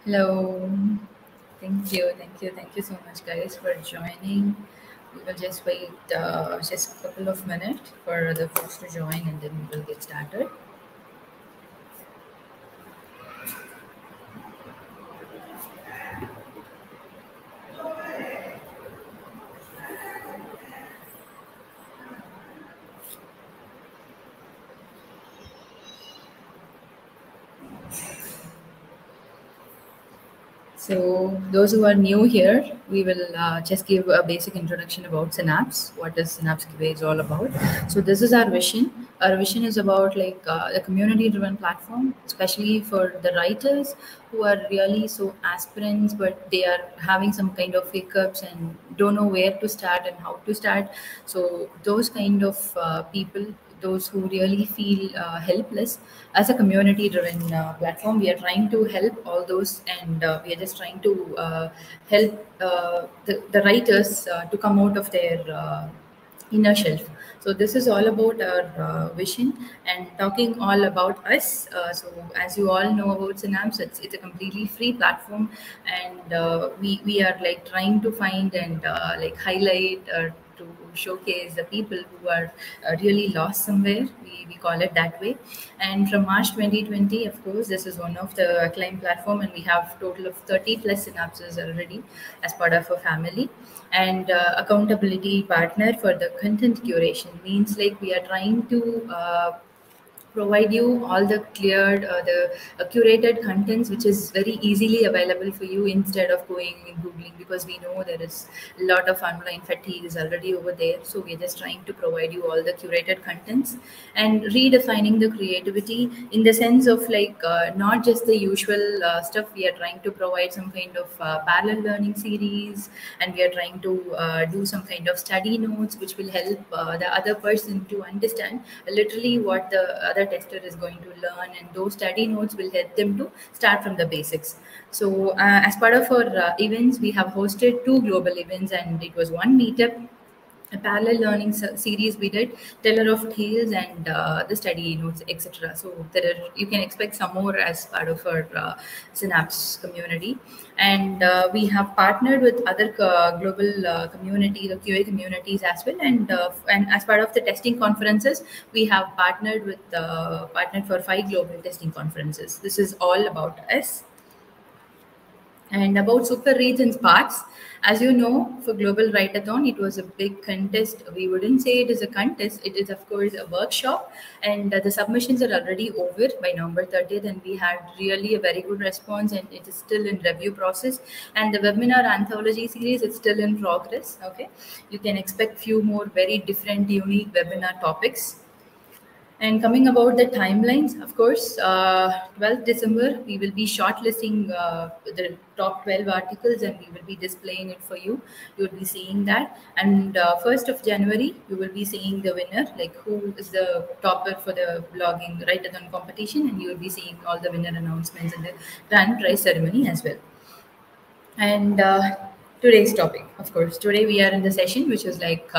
Hello. Thank you so much, guys, for joining. We will just wait just a couple of minutes for the folks to join, and then we will get started. So, those who are new here, we will just give a basic introduction about Synapse. What is Synapse QA is all about? So, this is our vision. Our vision is about like a community-driven platform, especially for the writers who are really so aspirants, but they are having some kind of hiccups and don't know where to start and how to start. So, those kind of people, those who really feel helpless, as a community driven platform, we are trying to help all those, and we are just trying to help the writers to come out of their inner shelf. So this is all about our vision and talking all about us. So as you all know about Synapse, it's a completely free platform, and we are like trying to find and like highlight to showcase the people who are really lost somewhere. We call it that way. And from March 2020, of course, this is one of the acclaimed platform, and we have total of 30 plus synapses already as part of a family. And accountability partner for the content curation means like we are trying to provide you all the cleared the curated contents which is very easily available for you instead of going and googling, because we know there is a lot of online fatigue is already over there. So we're just trying to provide you all the curated contents and redefining the creativity in the sense of like not just the usual stuff. We are trying to provide some kind of parallel learning series, and we are trying to do some kind of study notes which will help the other person to understand literally what the other tester is going to learn, and those study notes will help them to start from the basics. So as part of our events, we have hosted two global events, and it was one meetup, a parallel learning series we did, teller of tales, and the study notes, etc. So there are, you can expect some more as part of our Synapse community. And we have partnered with other global communities or QA communities as well, and as part of the testing conferences, we have partnered for 5 global testing conferences. This is all about us. And about Super Reads and Sparks, as you know, for Global Write-a-thon, it was a big contest. We wouldn't say it is a contest. It is, of course, a workshop. And the submissions are already over by November 30th. And we had really a very good response. And it is still in review process. And the webinar anthology series is still in progress. Okay. You can expect few more very different, unique webinar topics. And coming about the timelines, of course, 12th December, we will be shortlisting the top 12 articles, and we will be displaying it for you. You will be seeing that. And 1st of January, you will be seeing the winner, like who is the topper for the blogging write-a-thon competition, and you will be seeing all the winner announcements in the grand prize ceremony as well. And today's topic, of course, today we are in the session which is like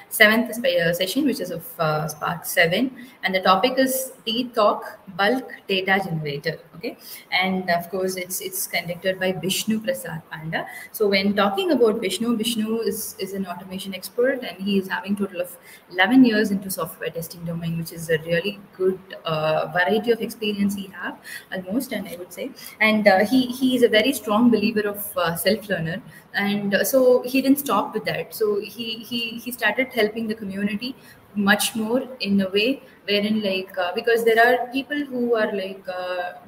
seventh session, which is of Spark 7, and the topic is Talk bulk data generator. Okay, and of course it's conducted by Vishnu Prasad Panda. So when talking about Vishnu is an automation expert, and he is having total of 11 years into software testing domain, which is a really good variety of experience he have almost, and I would say. And he is a very strong believer of self learner, and so he didn't stop with that. So he started helping the community much more in a way wherein like because there are people who are like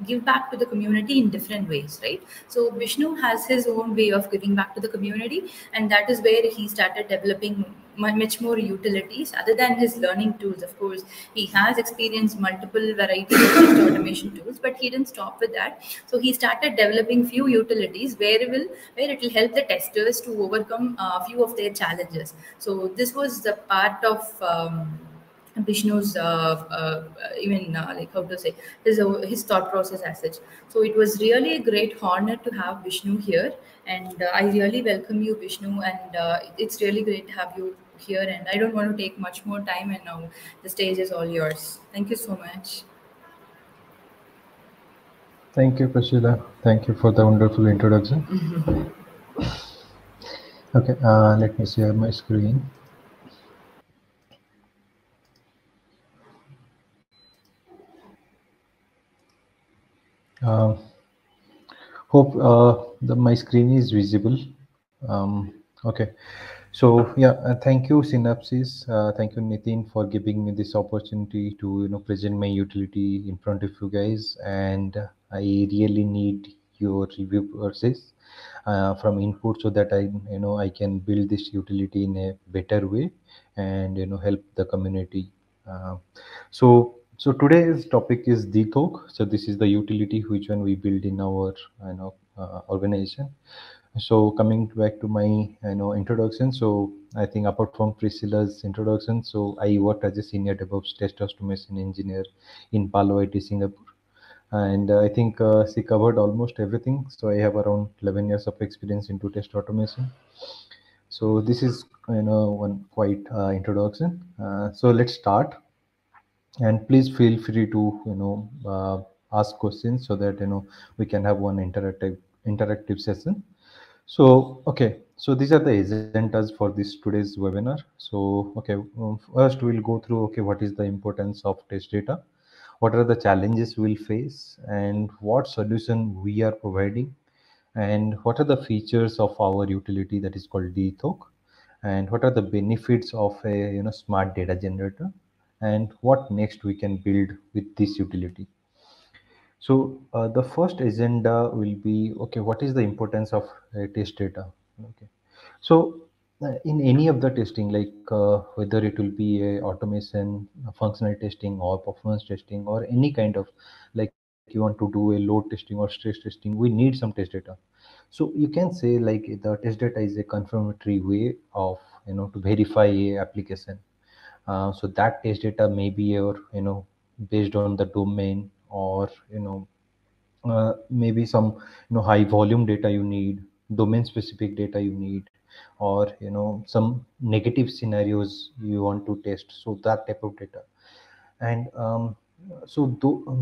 give back to the community in different ways, right? So Vishnu has his own way of giving back to the community, and that is where he started developing much more utilities other than his learning tools. Of course, he has experienced multiple varieties of test automation tools, but he didn't stop with that. So he started developing few utilities where it will help the testers to overcome a few of their challenges. So this was the part of Vishnu's even like how to say his thought process as such. So it was really a great honor to have Vishnu here, and I really welcome you, Vishnu, and it's really great to have you here. And I don't want to take much more time, and now the stage is all yours. Thank you so much. Thank you, Prashila. Thank you for the wonderful introduction. Okay, let me share my screen. Uh, Hope my screen is visible. Okay, so yeah, thank you, Synapsis. Thank you, Nitin, for giving me this opportunity to present my utility in front of you guys, and I really need your review process from input so that I can build this utility in a better way and help the community. Uh, so today's topic is DTOC. So this is the utility which one we build in our organization. So coming back to my introduction. So I think apart from Priscilla's introduction, so I worked as a senior DevOps test automation engineer in Palo Alto, Singapore, and I think she covered almost everything. So I have around 11 years of experience into test automation. So this is one quite introduction. So let's start, and please feel free to ask questions so that we can have one interactive session. So okay, so these are the agendas for this today's webinar. So okay, first we'll go through, okay, what is the importance of test data, what are the challenges we'll face, and what solution we are providing, and what are the features of our utility that is called DTOC, and what are the benefits of a smart data generator, and what next we can build with this utility. So the first agenda will be, okay, what is the importance of test data? Okay, so in any of the testing, like whether it will be a automation, functional testing, or performance testing, or any kind of, like you want to do a load testing or stress testing, we need some test data. So you can say like the test data is a confirmatory way of to verify a application. So that test data may be your based on the domain, or maybe some high volume data you need, domain specific data you need, or some negative scenarios you want to test, so that type of data. And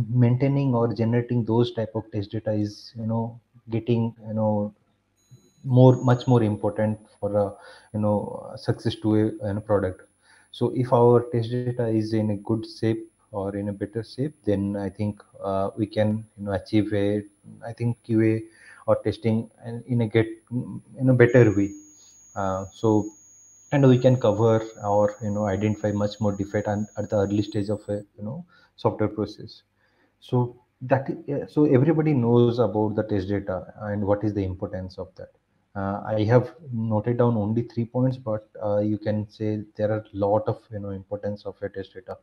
maintaining or generating those type of test data is getting much more important for a success to a, product. So if our test data is in a good shape or in a better shape, then I think we can achieve a, I think, QA or testing and in a get in a better way. So and we can cover or identify much more defect and at the early stage of a software process. So yeah, so everybody knows about the test data and what is the importance of that. I have noted down only 3 points, but you can say there are a lot of importance of a test data.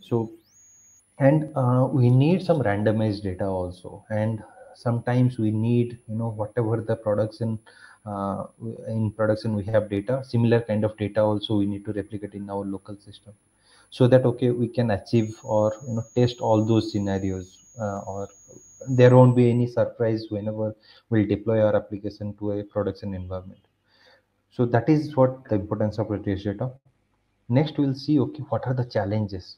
So and we need some randomized data also, and sometimes we need whatever the production in production we have data, similar kind of data also we need to replicate in our local system, so that okay we can achieve or test all those scenarios, or there won't be any surprise whenever we'll deploy our application to a production environment. So that is what the importance of the test data. Next we'll see, okay, what are the challenges.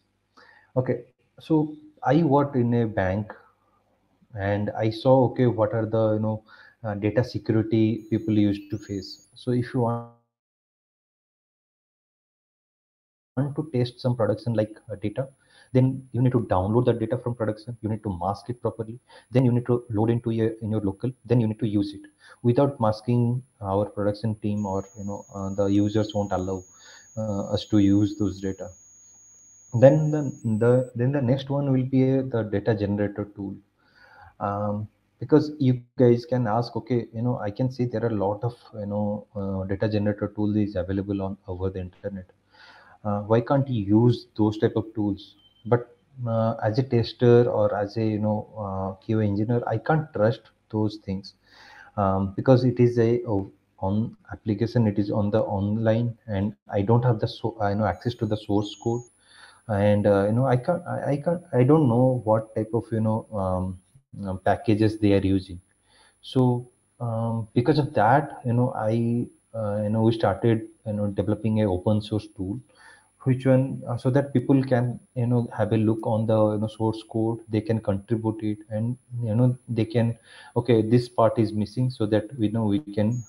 Okay, so I worked in a bank, and I saw, okay, what are the data security people used to face. So if you want to test some production like data, then you need to download that data from production, you need to mask it properly, then you need to load into in your local, then you need to use it. Without masking, our production team or the users won't allow us to use those data. Then the next one will be the data generator tool. Because you guys can ask, okay, I can see there are a lot of data generator tool is available on over the internet. Why can't you use those type of tools? But as a tester or as a QA engineer, I can't trust those things, because it is on application, it is on the online, and I don't have the access to the source code. And I don't know what type of packages they are using. So because of that, I we started developing a open source tool which one, so that people can have a look on the source code, they can contribute it, and they can, okay, this part is missing, so that we can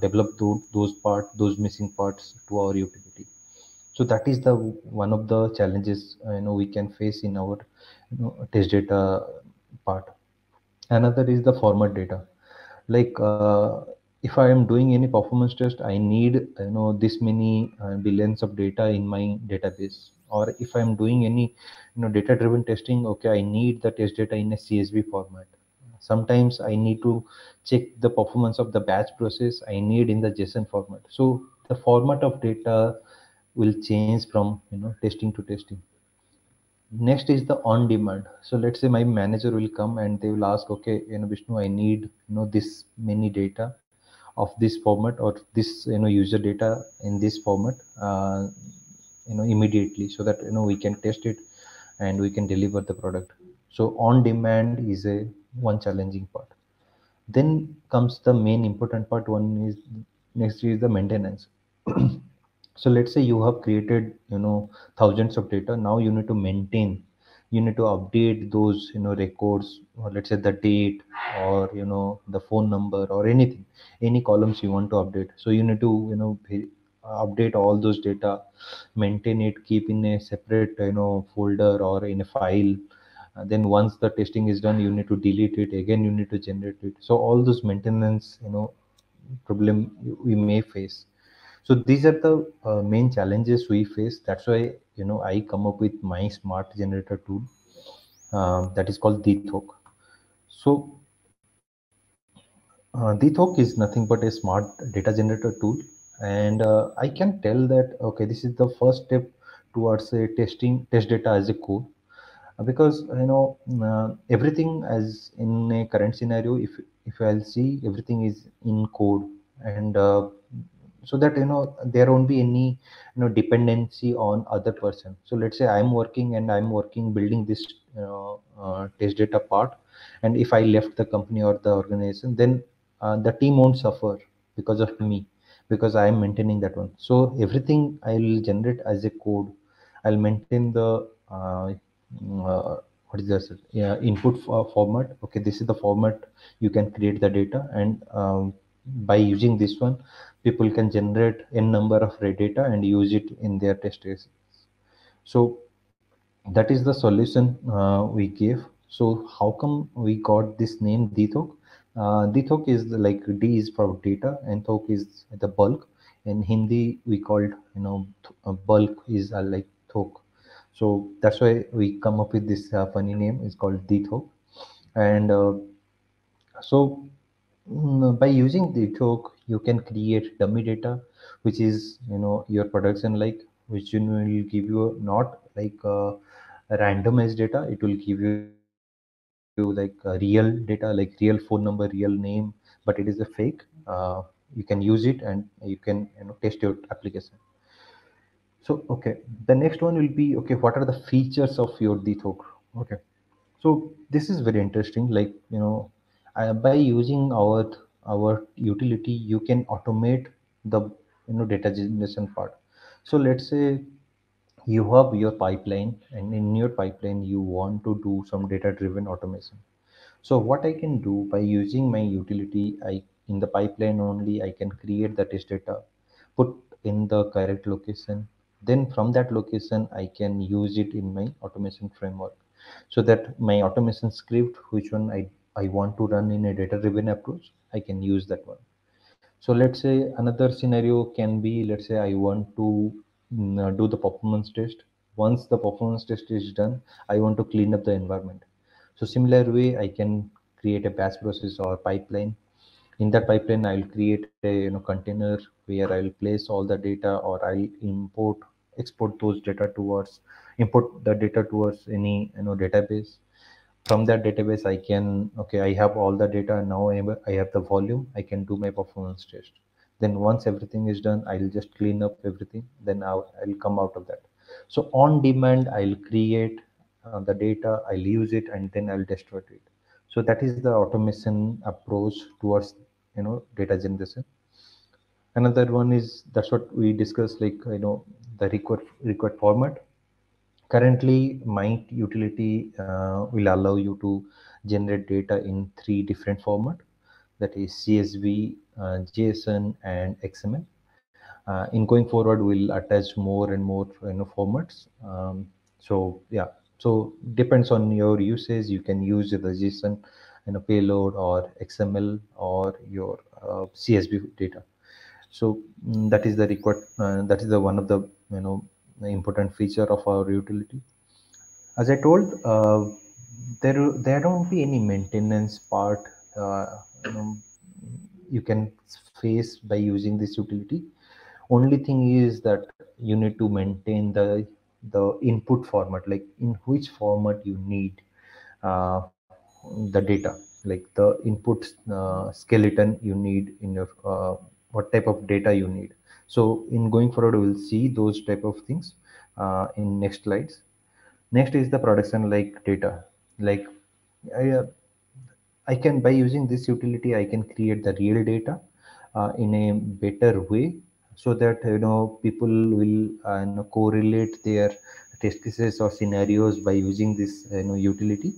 develop those missing parts to our utility. So that is the one of the challenges we can face in our test data part. Another is the format data. Like if I am doing any performance test, I need this many billions of data in my database. Or if I am doing any data driven testing, okay, I need the test data in a CSV format. Sometimes I need to check the performance of the batch process, I need in the JSON format. So the format of data will change from testing to testing. Next is the on demand. So let's say my manager will come and they will ask, okay, Vishnu, I need this many data of this format, or this user data in this format, immediately, so that we can test it and we can deliver the product. So on demand is a one challenging part. Then comes the main important part. One is, next is the maintenance. So let's say you have created thousands of data. Now you need to maintain, you need to update those records, or let's say the date, or the phone number, or anything, any columns you want to update. So you need to update all those data, maintain it, keep in a separate folder or in a file. Then once the testing is done, you need to delete it again, you need to generate it. So all those maintenance problem we may face. So these are the main challenges we face. That's why I come up with my smart generator tool, that is called Dthok. So Dthok is nothing but a smart data generator tool, and I can tell that, okay, this is the first step towards a testing test data as a code. Because everything, as in a current scenario, if I'll see, everything is in code. And so that there won't be any dependency on other person. So let's say I'm working and I'm working building this test data part, and if I left the company or the organization, then the team won't suffer because of me, because I am maintaining that one. So everything I'll generate as a code. I'll maintain the what is this, yeah, input format. Okay, this is the format you can create the data, and by using this one, people can generate n number of data and use it in their test cases. So that is the solution we gave. So how come we got this name Dthok? Dthok is like D is for data and Thok is the bulk. In Hindi, we called bulk is like Thok. So that's why we come up with this funny name. It's called Dthok. And so by using the talk, you can create dummy data, which is your production, like, which will give you not like randomized data. It will give you like real data, like real phone number, real name, but it is a fake. You can use it and you can test your application. So okay, the next one will be, okay, what are the features of your Dthok? Okay, so this is very interesting. Like by using our utility, you can automate the data generation part. So let's say you have your pipeline, and in your pipeline you want to do some data driven automation. So what I can do by using my utility, I in the pipeline only I can create the test data, put in the correct location. Then from that location, I can use it in my automation framework, so that my automation script, which one I want to run in a data driven approach, I can use that one. So let's say another scenario can be, let's say I want to do the performance test. Once the performance test is done, I want to clean up the environment. So similar way, I can create a batch process or pipeline. In that pipeline, I'll create a container where I'll place all the data, or I'll export those data towards, import the data towards any database. From that database, I can, okay, I have all the data, and now I have the volume, I can do my performance test. Then once everything is done, I'll just clean up everything, then I'll come out of that. So on demand, I'll create the data, I'll use it, and then I'll destroy it. So that is the automation approach towards data generation. Another one is, that's what we discussed, like the required format. Currently, Mint utility will allow you to generate data in three different format, that is CSV, JSON, and XML. In going forward, we'll attach more and more formats. So yeah, so depends on your usage. You can use the JSON payload or XML or your CSV data. So that is the required. That is the one of the the important feature of our utility. As I told, there don't be any maintenance part. Uh, you know, you can face by using this utility. Only thing is that you need to maintain the input format, like in which format you need uh, the data, like the input skeleton you need in your what type of data you need. So in going forward, we will see those type of things in next slides. Next is the production like data. Like I, uh, I can, by using this utility, I can create the real data in a better way, so that people will correlate their test cases or scenarios by using this utility.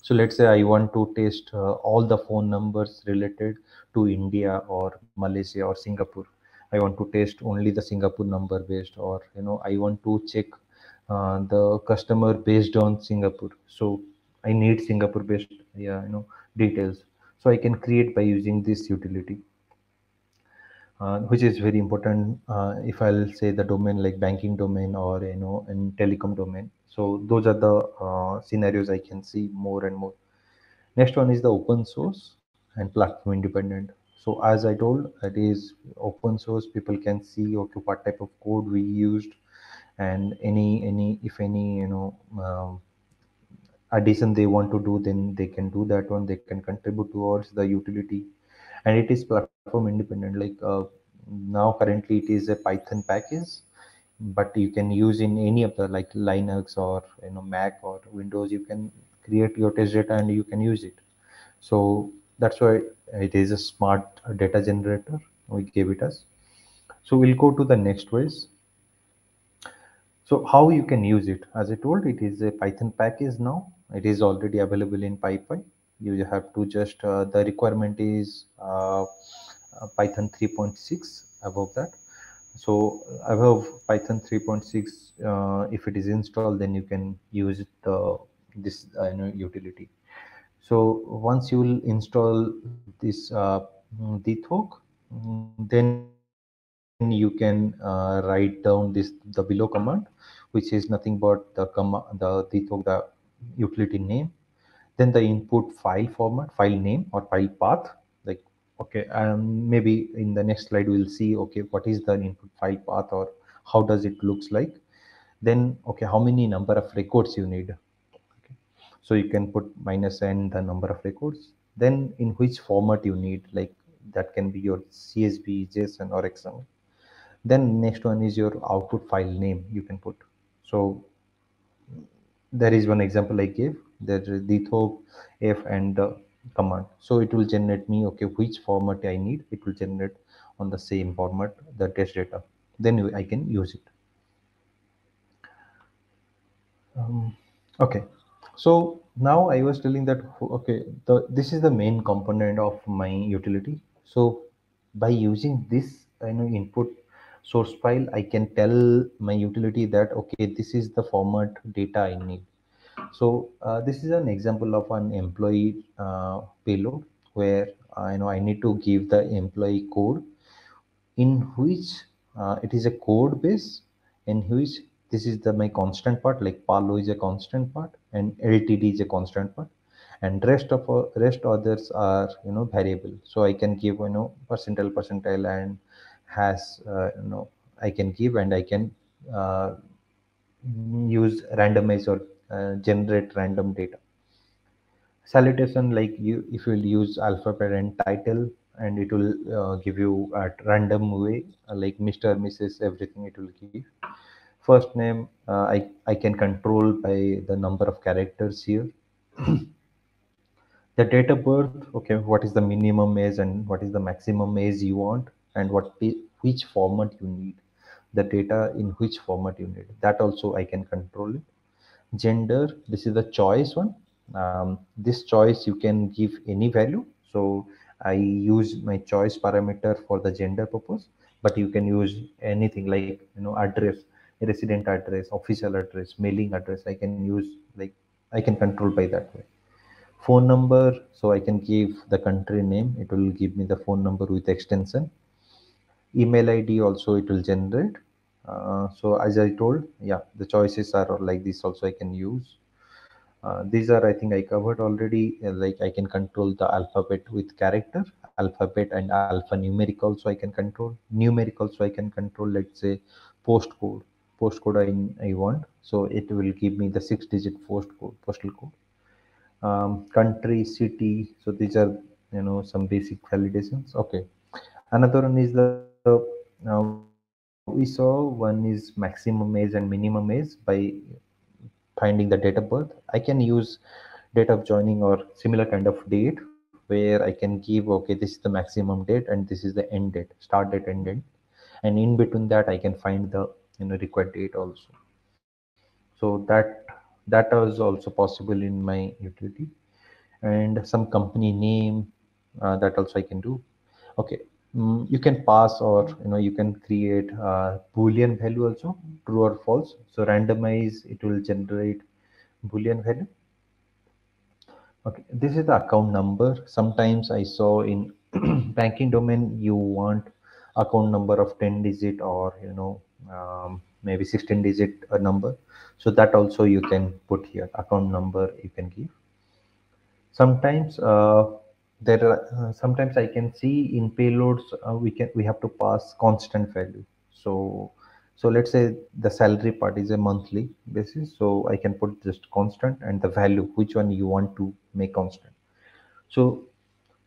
So let's say I want to test all the phone numbers related to India or Malaysia or Singapore. I want to test only the Singapore number based, or I want to check the customer based on Singapore. So I need Singapore based, yeah, details. So I can create by using this utility, which is very important if I'll say the domain like banking domain or in telecom domain. So those are the scenarios I can see more and more. Next one is the open source and platform independent. So as I told, it is open source. People can see okay what type of code we used, and any if any addition they want to do, then they can do that one. They can contribute towards the utility, and it is platform independent. Like now currently it is a Python package, but you can use in any of the like Linux or Mac or Windows. You can create your test data and you can use it. So that's why it is a smart data generator we gave it as. So we'll go to the next ways. So how you can use it? As I told, it is a Python package now. It is already available in PyPy. You have to just the requirement is Python 3.6 above that. So above Python 3.6, if it is installed, then you can use this utility. So once you will install this dthawk, then you can write down the below command, which is nothing but the dthawk, the utility name, then the input file format, file name or file path. Like okay, maybe in the next slide we'll see okay what is the input file path or how does it looks like. Then okay, how many number of records you need. Okay. So you can put minus n the number of records. Then in which format you need, like that can be your CSV, JSON, or XML. Then next one is your output file name you can put. So there is one example I gave. There is the throw f and the command. So it will generate me okay which format I need. It will generate on the same format the test data. Then I can use it. Okay, so now I was telling that okay, this is the main component of my utility. So by using this input source file, I can tell my utility that okay, this is the format data I need. So this is an example of an employee payload where I need to give the employee code in which it is a code base in which this is the my constant part, like Palo is a constant part and LTD is a constant part, and rest others are variable. So I can give percentile and has I can give, and I can uh, use randomize or generate random data. Salutation, like you if you will use alphabet and title, and it will give you at random way like Mr., Mrs., everything it will give. First name, I can control by the number of characters here. The date of birth, okay, what is the minimum age and what is the maximum age you want, and which format you need. the data in which format you need. That also I can control it. Gender, this is the choice one. This choice you can give any value. So I use my choice parameter for the gender purpose, but you can use anything like, address, resident address, official address, mailing address. I can use, like, I can control by that way. Phone number, so I can give the country name, it will give me the phone number with extension. Email id also it will generate. So as I told, yeah, the choices are like this also I can use. These are, I think I covered already. Like I can control the alphabet with character, alphabet and alphanumeric also I can control. Numeric also I can control. Let's say postcode, I want. So it will give me the 6-digit postcode, postal code. Country, city. So these are, some basic validations. Okay. Another one is the, we saw one is maximum age and minimum age by finding the date of birth. I can use date of joining or similar kind of date where I can give, okay, this is the maximum date and this is the end date, start date, end date, and in between that I can find the, required date also. So that is also possible in my utility. And some company name, that also I can do. Okay. You can pass, or you can create boolean value also, true or false. So randomize, it will generate boolean value. Okay, this is the account number. Sometimes I saw in banking domain you want account number of 10 digit, or maybe 16 digit number. So that also you can put here, account number you can give. Sometimes there are, sometimes I can see in payloads, we have to pass constant value. So let's say the salary part is a monthly basis, so I can put just constant and the value which one you want to make constant. So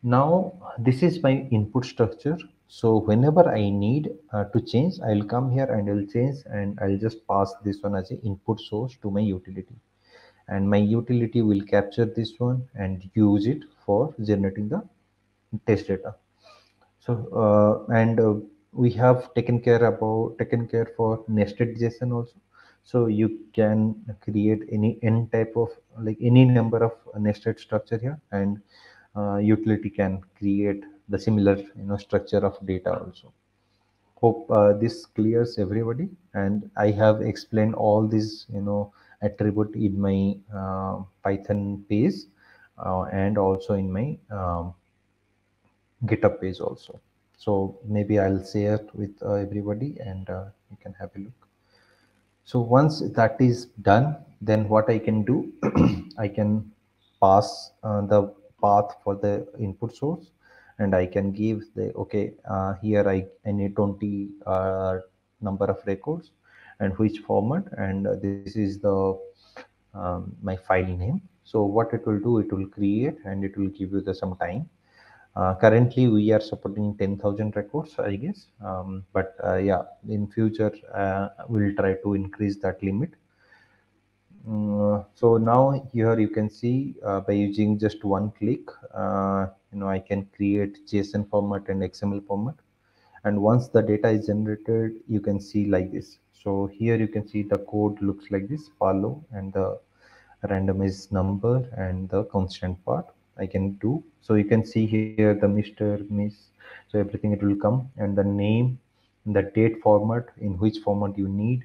now this is my input structure. So whenever I need to change, I'll come here and I'll change, and I'll just pass this one as an input source to my utility, and my utility will capture this one and use it for generating the test data. So and we have taken care for nested JSON also. So you can create any type of, like, any number of nested structure here, and utility can create the similar, structure of data also. Hope this clears everybody, and I have explained all these, attribute in my Python page, and also in my GitHub page also. So maybe I'll share it with everybody, and you can have a look. So once that is done, then what I can do, I can pass the path for the input source, and I can give the, okay, here I need 20 number of records, and which format, and this is the my file name. So what it will do, it will create and it will give you the some time. Currently we are supporting 10,000 records, I guess. But yeah, in future we'll try to increase that limit. So now here you can see, by using just one click, I can create JSON format and XML format. And once the data is generated, you can see like this. So here you can see the code looks like this, follow, and the randomized number and the constant part I can do. So you can see here the Mr. Miss, so everything it will come, and the name, the date format, in which format you need,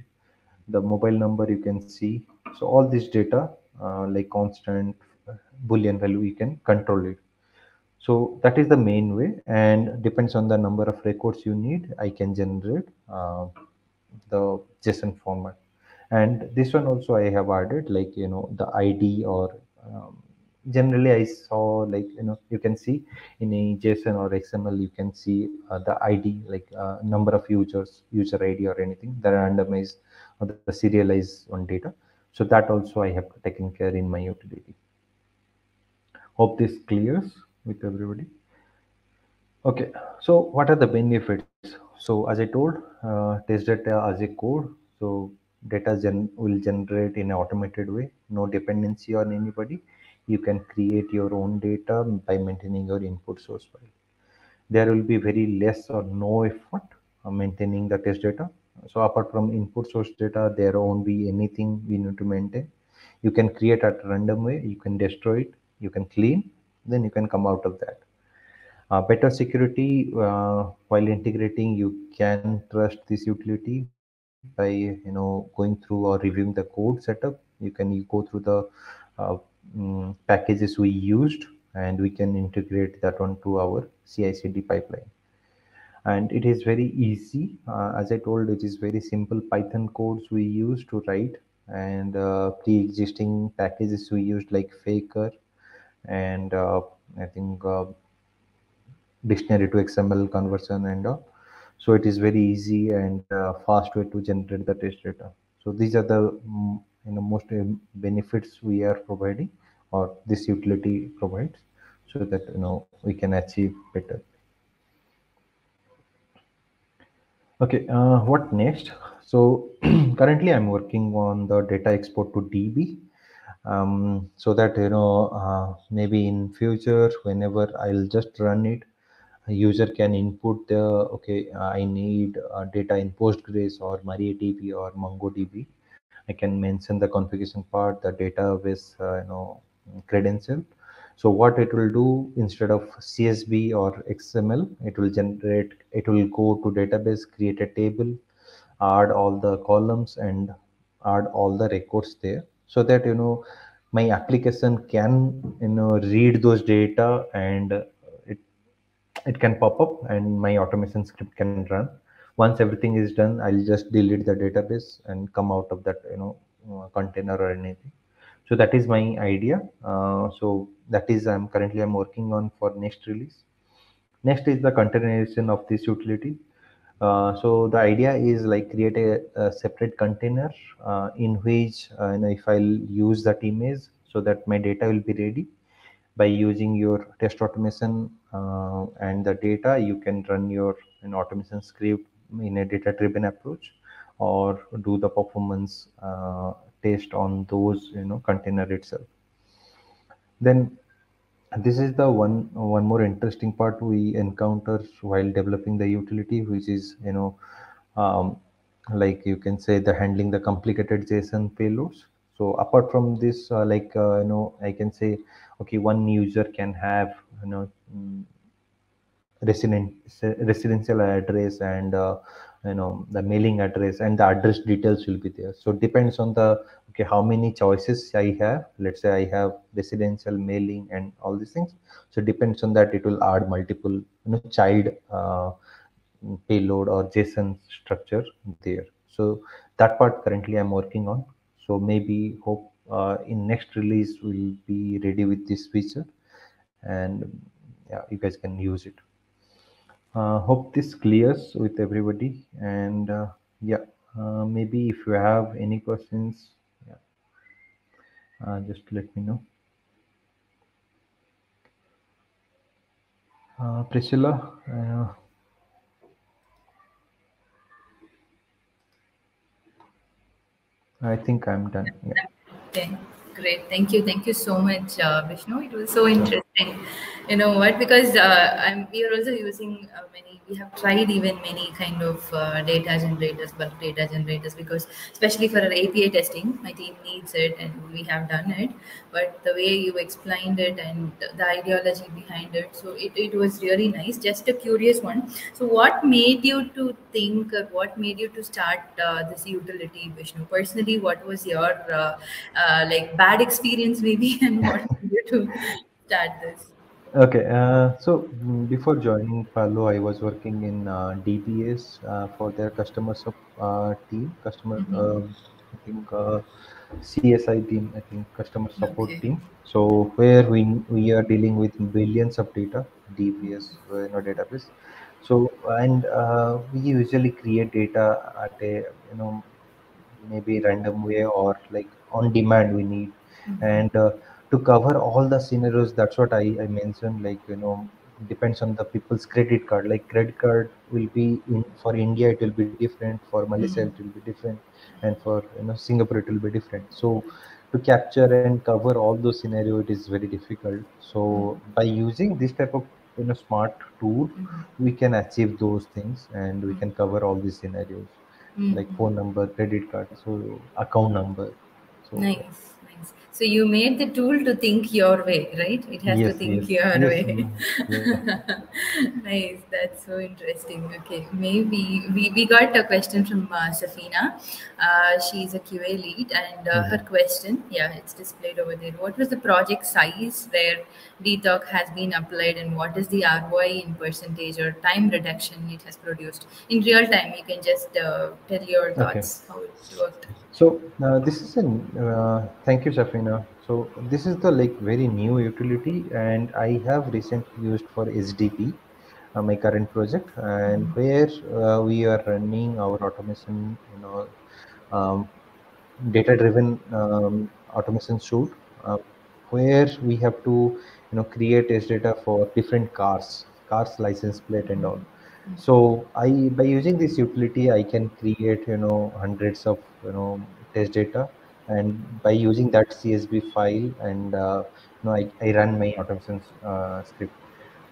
the mobile number you can see. So all this data, like constant, boolean value, you can control it. So that is the main way, and depends on the number of records you need, I can generate the JSON format. And this one also I have added, like, the ID, or generally I saw, like, you can see in a JSON or XML, you can see the ID, like number of users, user ID, or anything, the randomized or the serialized on data. So that also I have taken care in my utility. Hope this clears with everybody. Okay, so what are the benefits? So as I told, test data as a code. So data will generate in an automated way, no dependency on anybody. You can create your own data by maintaining your input source file. There will be very less or no effort maintaining the test data. So apart from input source data, there won't be anything we need to maintain. You can create at random way, you can destroy it, you can clean, then you can come out of that. Better security, while integrating, you can trust this utility by going through or reviewing the code setup. You go through the uh, packages we used, and we can integrate that onto our CI/CD pipeline. And it is very easy. As I told, it is very simple Python codes we use to write, and pre-existing packages we used like Faker and I think dictionary to XML conversion and all. So it is very easy and fast way to generate the test data. So these are the most benefits we are providing, or this utility provides, so that we can achieve better. Okay, what next? So currently I'm working on the data export to DB, so that maybe in future whenever I'll just run it, a user can input the, okay, I need data in Postgres or MariaDB or MongoDB. I can mention the configuration part, the database credential. So what it will do, instead of CSV or XML, it will go to database, create a table, add all the columns and add all the records there, so that my application can read those data, and it it can pop up and my automation script can run. Once everything is done, I'll just delete the database and come out of that container or anything. So that is my idea. So that is I'm working on for next release. Next is the containerization of this utility. So the idea is like create a separate container in which if I'll use that image, so that my data will be ready. By using your test automation and the data, you can run your automation script in a data driven approach, or do the performance test on those container itself. Then this is the one more interesting part we encounter while developing the utility, which is um, like you can say the handling the complicated JSON payloads. So apart from this, I can say, okay, one user can have resident residential address and the mailing address, and the address details will be there. So depends on the, okay, how many choices I have. Let's say I have residential, mailing, and all these things. So depends on that, it will add multiple child payload or JSON structure there. So that part currently I'm working on. So maybe hope in next release we'll be ready with this feature, and yeah, you guys can use it. Hope this clears with everybody. And yeah, maybe if you have any questions, yeah, just let me know. Priscilla, I think I'm done. Yeah. Okay, great. Thank you. Thank you so much, Vishnu. It was so interesting. You know what? Because we are also using many. We have tried even many kind of data generators, bulk data generators, because especially for our API testing, my team needs it, and we have done it. But the way you explained it and the ideology behind it, so it was really nice. Just a curious one. So, what made you to think, or what made you to start this utility, Vishnu? Personally, what was your like bad experience, maybe, and what made you to start this? Okay, so before joining Palo, I was working in DBS for their team, I think CSI team, I think customer support Okay. team. So where we are dealing with billions of data, DBS, database. So and we usually create data at a maybe random way, or like on demand we need. And to cover all the scenarios, that's what I mentioned, like depends on the people's credit card. Like credit card will be in, for India it will be different, for Malaysia it will be different, and for Singapore it will be different. So to capture and cover all those scenarios, it is very difficult. So by using this type of smart tool, we can achieve those things, and we can cover all these scenarios. like phone number, credit card, so account number. So yeah. Nice, nice. So you made the tool to think your way, right? It has to Yes, think yes, your yes. way. Yeah. Nice, that's so interesting. Okay, maybe we got a question from Safina. She's a QA lead, and her Mhm. question, yeah, it's displayed over there. What was the project size where DTOC has been applied, and what is the ROI in percentage or time reduction it has produced? In real time, you can just tell your Okay. thoughts, how it worked. So this is an thank you, Safina. So this is the like very new utility, and I have recently used for SDP, my current project, and where we are running our automation, um, data-driven automation suite, uh, where we have to create test data for different cars license plate and all. So I by using this utility I can create hundreds of test data, and by using that CSV file, and I run my automation script.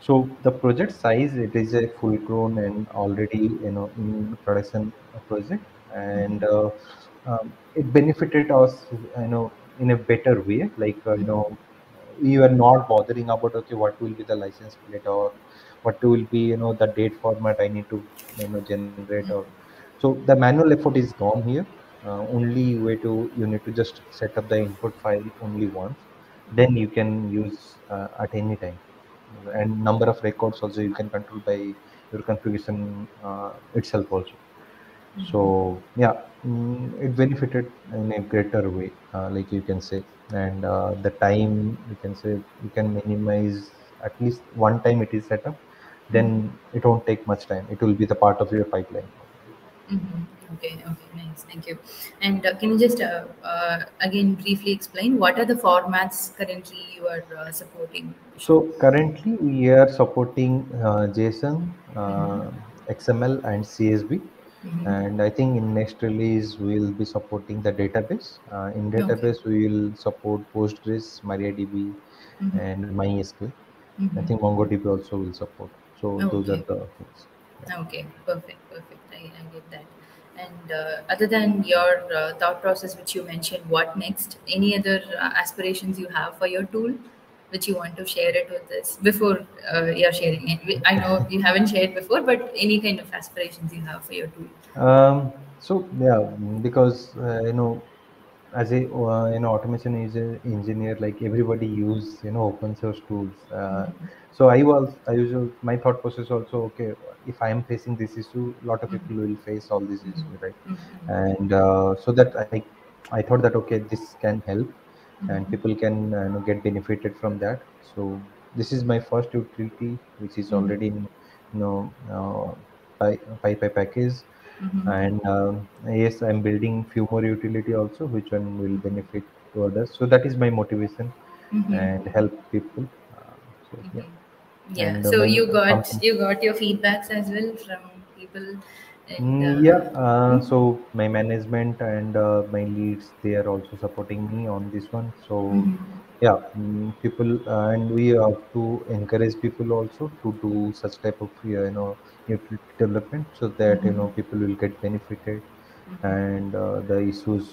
So the project size, it is a full grown and already in production project, and it benefited us in a better way. Like we were not bothering about, okay, what will be the license plate, or what will be the date format I need to generate. Or so the manual effort is gone here. Only way to you need to just set up the input file only once, then you can use at any time. And number of records also you can control by your configuration itself also. So yeah, it benefited in a greater way, like you can say. And the time, you can say, you can minimize. At least one time it is set up, then it won't take much time, it will be the part of your pipeline. Okay, okay, nice. Thank you. And can you just again briefly explain what are the formats currently you are supporting? So currently we are supporting JSON, XML, and CSV. And I think in next release we will be supporting the database. In Okay. database we will support Postgres, MariaDB, and MySQL. I think MongoDB also will support. So those are Okay. the things. Yeah. Okay. Perfect. Perfect. I get that. And other than your thought process, which you mentioned, what next? Any other aspirations you have for your tool, which you want to share it with us before you're sharing it? I know you haven't shared before, but any kind of aspirations you have for your tool? So yeah, because as a automation is a engineer, like everybody use open source tools. So I usually, my thought process also, okay, if I am facing this issue, a lot of people will face all this issue, right? And so that I thought that, okay, this can help, and people can get benefited from that. So this is my first utility, which is already in py package. And yes, I'm building few more utility also, which one will benefit to others. So that is my motivation, and help people. So yeah. Yeah. And So my you company. got your feedbacks as well from people, and Yeah, so my management and my leads, they are also supporting me on this one. So yeah, people, and we have to encourage people also to do such type of utility development, so that people will get benefited, and the issues,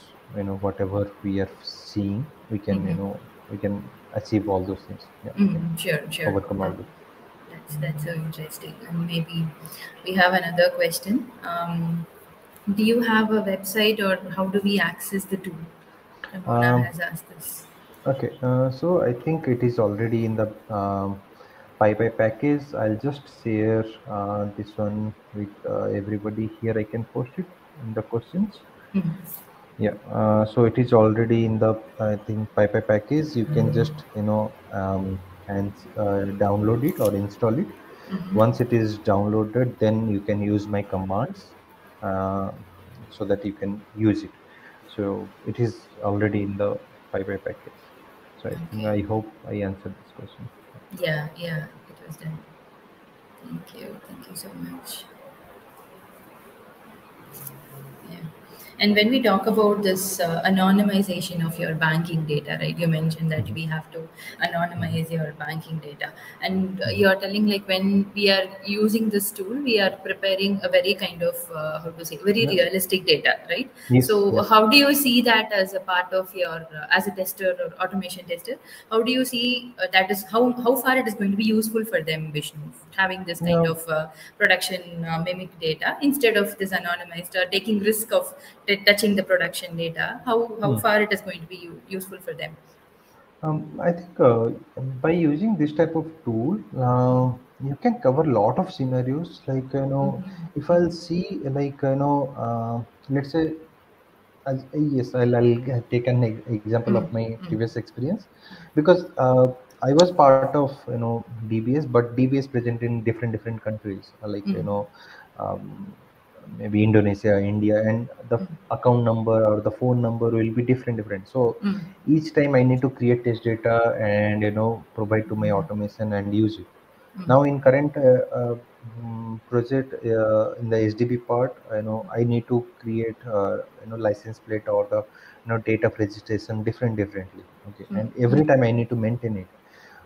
whatever we are seeing, we can achieve all those things. Yeah, we can sure, sure. overcome all That, those. that's so interesting. And maybe we have another question. Do you have a website, or how do we access the tool? Ramona Um, has asked this. Okay, so I think it is already in the PyPy package. I'll just share this one with everybody here. I can post it in the questions. Yeah, so it is already in the, I think, PyPy package. You can just and download it or install it. Once it is downloaded, then you can use my commands, uh, so that you can use it. So it is already in the PyPy package. So I think, Okay. I hope I answered this question. Yeah, yeah, it was done. Thank you. Thank you so much. Yeah. And when we talk about this anonymization of your banking data, right? You mentioned that we have to anonymize your banking data, and you're telling like when we are using this tool, we are preparing a very kind of how to say very Yeah. realistic data, right? Yes, So yes. how do you see that as a part of your as a tester or automation tester? How do you see that is how far it is going to be useful for them, Vishnu, having this kind Yeah. of production mimic data instead of this anonymized or taking risk of touching the production data? How Hmm. far it is going to be useful for them? I think by using this type of tool, you can cover a lot of scenarios. Like, if I'll see, like, let's say, yes, I'll take an example of my previous experience, because I was part of DBS, but DBS present in different countries, like um, maybe Indonesia, India, and the account number or the phone number will be different. So each time I need to create test data and provide to my automation and use it. Now in current project in the SDB part, I need to create license plate or the date of registration differently. Okay, and every time I need to maintain it.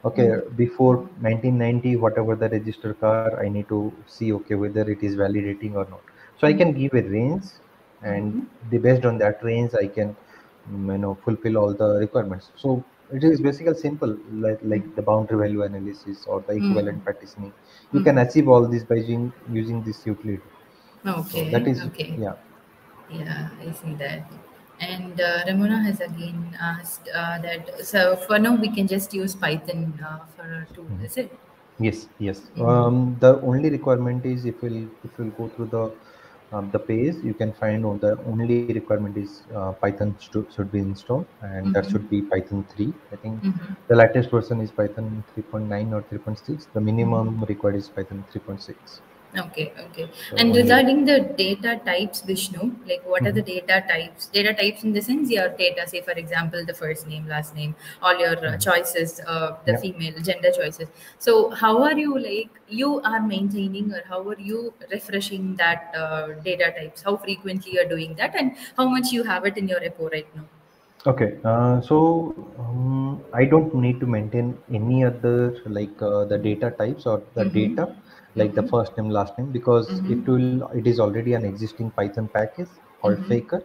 Okay, before 1990, whatever the register car, I need to see okay whether it is validating or not. So I can give a range, and based on that range, I can fulfill all the requirements. So it is basically simple, like the boundary value analysis or the equivalent partitioning. You can achieve all this by using this utility. So that Okay, is, okay. yeah. Yeah, I see that. And Ramona has again asked that, so for now we can just use Python for our tool, is it? Yes, yes. The only requirement is if we'll go through the page, you can find on the only requirement is Python should be installed, and that should be Python 3. I think the latest version is Python 3.9 or 3.6. The minimum required is Python 3.6. Okay, okay. The And only regarding the data types, Vishnu, like what are the Mhm. data types? Data types in the sense your data, say for example, the first name, last name, all your choices, the Yeah. female gender choices. So how are you like you are maintaining or how are you refreshing that data types? How frequently you're doing that, and how much you have it in your repo right now? Okay, so I don't need to maintain any other like the data types or the data like the first name, last name, because it is already an existing Python package called Faker.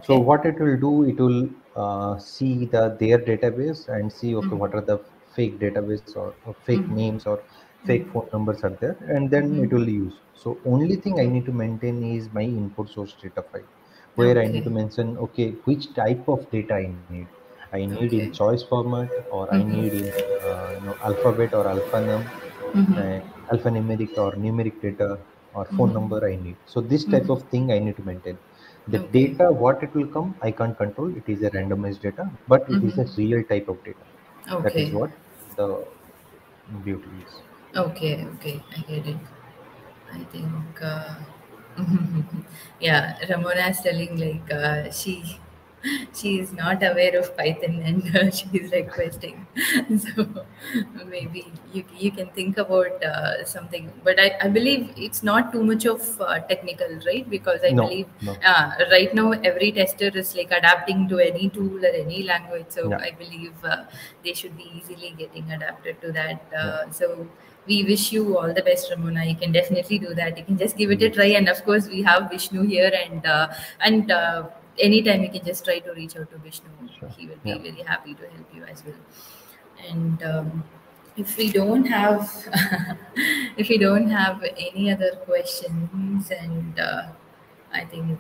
So Okay. what it will do, it will see their database and see okay what are the fake database or fake names or fake phone numbers are there, and then it will use. So only thing I need to maintain is my input source data file, where I need Okay. to mention okay which type of data I need. I need in Okay. choice format, or I need in alphabet or alphanum, and alphanumeric or numeric data or phone number I need. So this type of thing I need to maintain. The Okay. data, what it will come, I can't control. It is a randomized data, but it is a real type of data. That is Okay. what the beauty is. Okay, okay, I get it. I think, yeah, Ramona is telling like she is not aware of Python and she is requesting. So maybe you can think about something, but I believe it's not too much of technical, right? Because I No, believe no. right now every tester is like adapting to any tool or any language. So Yeah, I believe they should be easily getting adapted to that. yeah. So we wish you all the best, Ramona. You can definitely do that. You can just give it a try, Yes. and of course, we have Vishnu here, and anytime you can just try to reach out to Vishnu. Sure. He will be Yeah. very happy to help you as well. And if we don't have, if we don't have any other questions, and I think.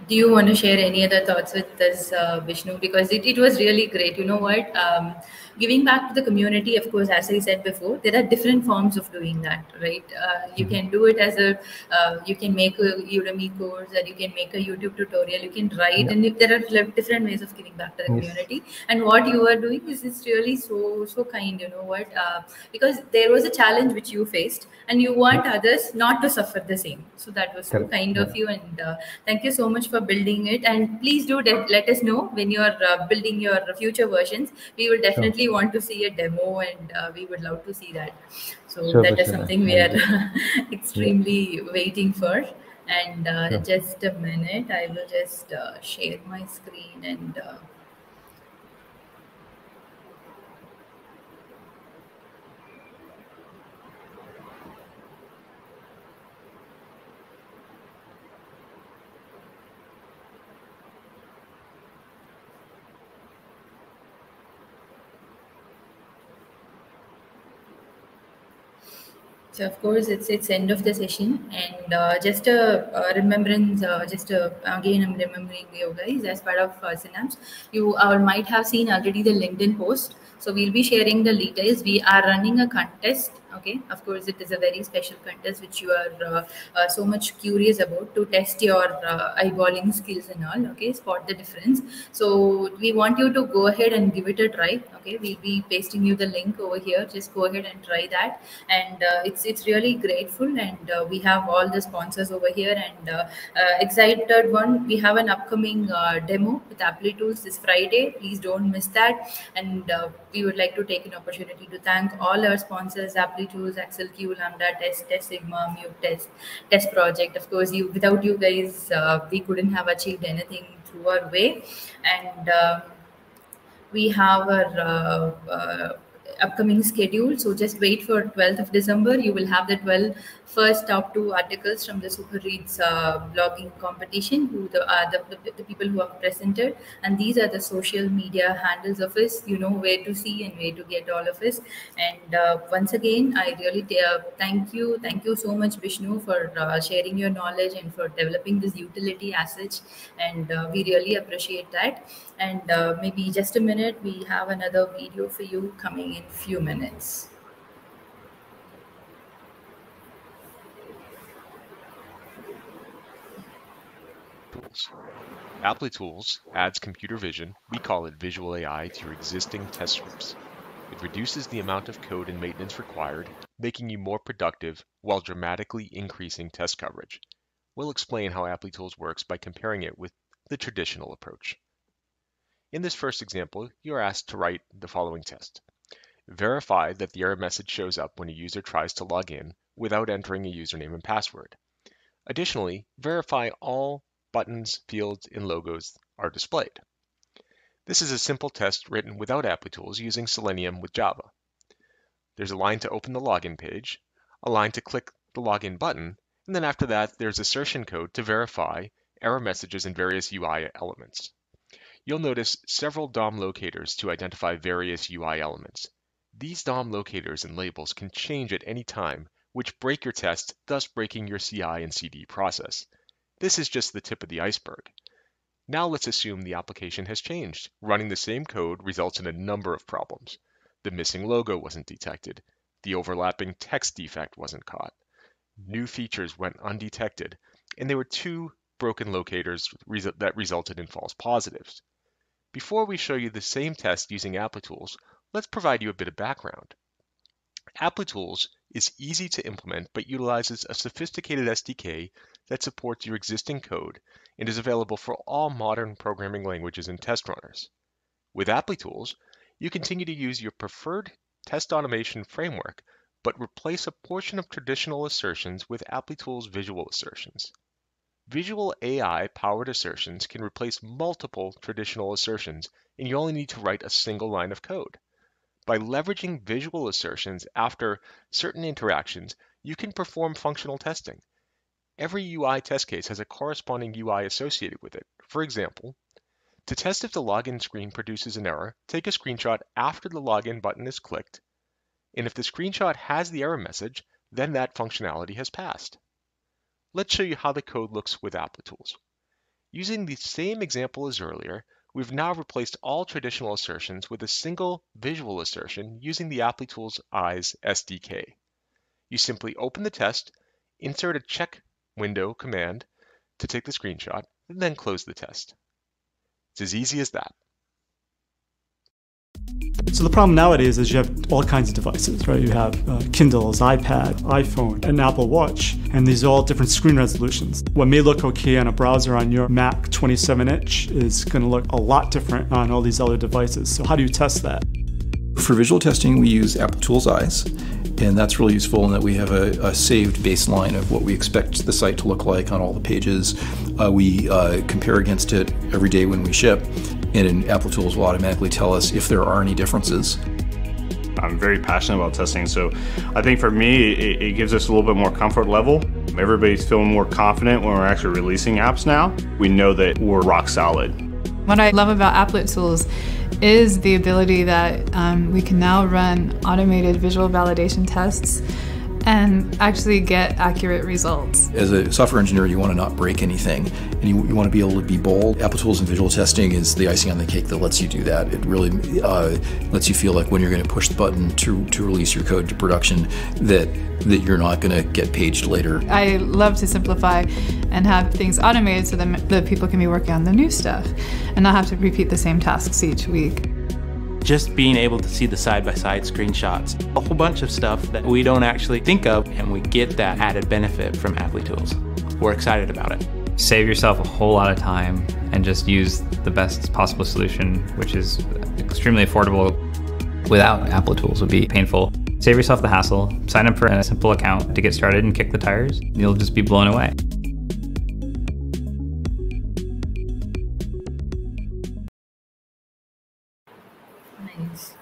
Do you want to share any other thoughts with us, Vishnu? Because it was really great. You know what? Giving back to the community, of course, as I said before, there are different forms of doing that, right? You can do it as a, you can make a Udemy course, or you can make a YouTube tutorial, you can write, Yeah. and if there are different ways of giving back to the Yes. community. And what you are doing is really so kind. You know what? Because there was a challenge which you faced, and you Yeah. want others not to suffer the same. So that was so Correct. kind Yeah. of you, and thank you so much for building it. And please do let us know when you are building your future versions. We will Sure. definitely want to see a demo, and we would love to see that. So Sure, that is Prashana. something we I'll are do. Yeah. extremely waiting for. And Sure. just a minute, I will just share my screen and so of course it's end of the session, and just a remembrance, again I'm remembering you guys as part of Synapse. You might have seen already the LinkedIn post. So we'll be sharing the details. We are running a contest. Okay, of course it is a very special contest which you are so much curious about to test your eyeballing skills and all. Okay, spot the difference. So we want you to go ahead and give it a try. Okay, we'll be pasting you the link over here. Just go ahead and try that, and it's really grateful. And we have all the sponsors over here, and excited one. We have an upcoming demo with Applitools this Friday. Please don't miss that. And we would like to take an opportunity to thank all our sponsors: Applitools, AxleQ, Lambda Test, Test Sigma, Mute Test Project. Of course, without you guys, we couldn't have achieved anything through our way. And we have our upcoming schedule. So just wait for 12th of December. You will have the 12 first top 2 articles from the Super Reads blogging competition, who the people who are presented. And these are the social media handles of us. You know where to see and where to get all of us. And once again, I really thank you so much, Vishnu, for sharing your knowledge and for developing this utility as such. And we really appreciate that. And maybe just a minute, we have another video for you coming in few minutes. Tools. Applitools adds computer vision, we call it visual AI, to your existing test scripts. It reduces the amount of code and maintenance required, making you more productive while dramatically increasing test coverage. We'll explain how Applitools works by comparing it with the traditional approach. In this first example, you are asked to write the following test. Verify that the error message shows up when a user tries to log in without entering a username and password. Additionally, verify all buttons, fields, and logos are displayed. This is a simple test written without Applitools using Selenium with Java. There's a line to open the login page, a line to click the login button, and then after that, there's assertion code to verify error messages and various UI elements. You'll notice several DOM locators to identify various UI elements. These DOM locators and labels can change at any time, which break your test, thus breaking your CI and CD process. This is just the tip of the iceberg. Now let's assume the application has changed. Running the same code results in a number of problems. The missing logo wasn't detected. The overlapping text defect wasn't caught. New features went undetected, and there were 2 broken locators that resulted in false positives. Before we show you the same test using Applitools, let's provide you a bit of background. Applitools is easy to implement but utilizes a sophisticated SDK that supports your existing code and is available for all modern programming languages and test runners. With Applitools, you continue to use your preferred test automation framework, but replace a portion of traditional assertions with Applitools visual assertions. Visual AI-powered assertions can replace multiple traditional assertions, and you only need to write a single line of code. By leveraging visual assertions after certain interactions, you can perform functional testing. Every UI test case has a corresponding UI associated with it. For example, to test if the login screen produces an error, take a screenshot after the login button is clicked, and if the screenshot has the error message, then that functionality has passed. Let's show you how the code looks with Applitools. Using the same example as earlier, we've now replaced all traditional assertions with a single visual assertion using the Applitools Eyes SDK. You simply open the test, insert a check window command to take the screenshot, and then close the test. It's as easy as that. So the problem nowadays is you have all kinds of devices, right? You have Kindles, iPad, iPhone, and Apple Watch, and these are all different screen resolutions. What may look okay on a browser on your Mac 27-inch is going to look a lot different on all these other devices. So how do you test that? For visual testing, we use Applitools Eyes. And that's really useful in that we have a saved baseline of what we expect the site to look like on all the pages. We compare against it every day when we ship, and Applitools will automatically tell us if there are any differences. I'm very passionate about testing, so I think for me, it gives us a little bit more comfort level. Everybody's feeling more confident when we're actually releasing apps now. We know that we're rock solid. What I love about Applitools is the ability that we can now run automated visual validation tests and actually get accurate results. As a software engineer, you want to not break anything, and you want to be able to be bold. Applitools and visual testing is the icing on the cake that lets you do that. It really lets you feel like when you're going to push the button to release your code to production, that you're not going to get paged later. I love to simplify and have things automated so that people can be working on the new stuff and not have to repeat the same tasks each week. Just being able to see the side-by-side screenshots, a whole bunch of stuff that we don't actually think of, and we get that added benefit from Applitools. We're excited about it. Save yourself a whole lot of time and just use the best possible solution, which is extremely affordable. Without Applitools would be painful. Save yourself the hassle, sign up for a simple account to get started and kick the tires. You'll just be blown away. Nice.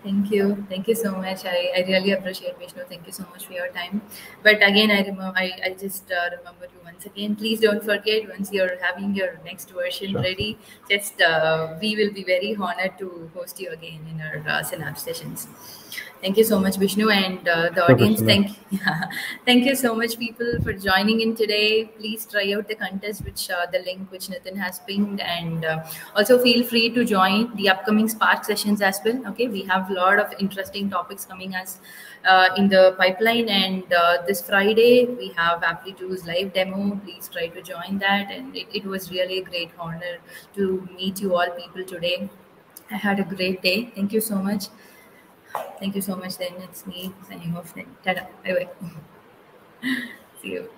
Thank you so much. I really appreciate, Vishnu. Thank you so much for your time. But again, I just remember you once again. Please don't forget, once you're having your next version ready, just we will be very honored to host you again in our Synapse sessions. Thank you so much, Vishnu, and the audience. Thank you so much, people, for joining in today. Please try out the contest, the link which Nitin has pinged, and also feel free to join the upcoming Spark sessions as well. Okay, we have a lot of interesting topics coming as in the pipeline, and this Friday we have Applitools live demo. Please try to join that, and it was really a great honor to meet you all people today. I had a great day. Thank you so much. Thank you so much. Then it's me signing off. Then, ta-da. Bye-bye. See you.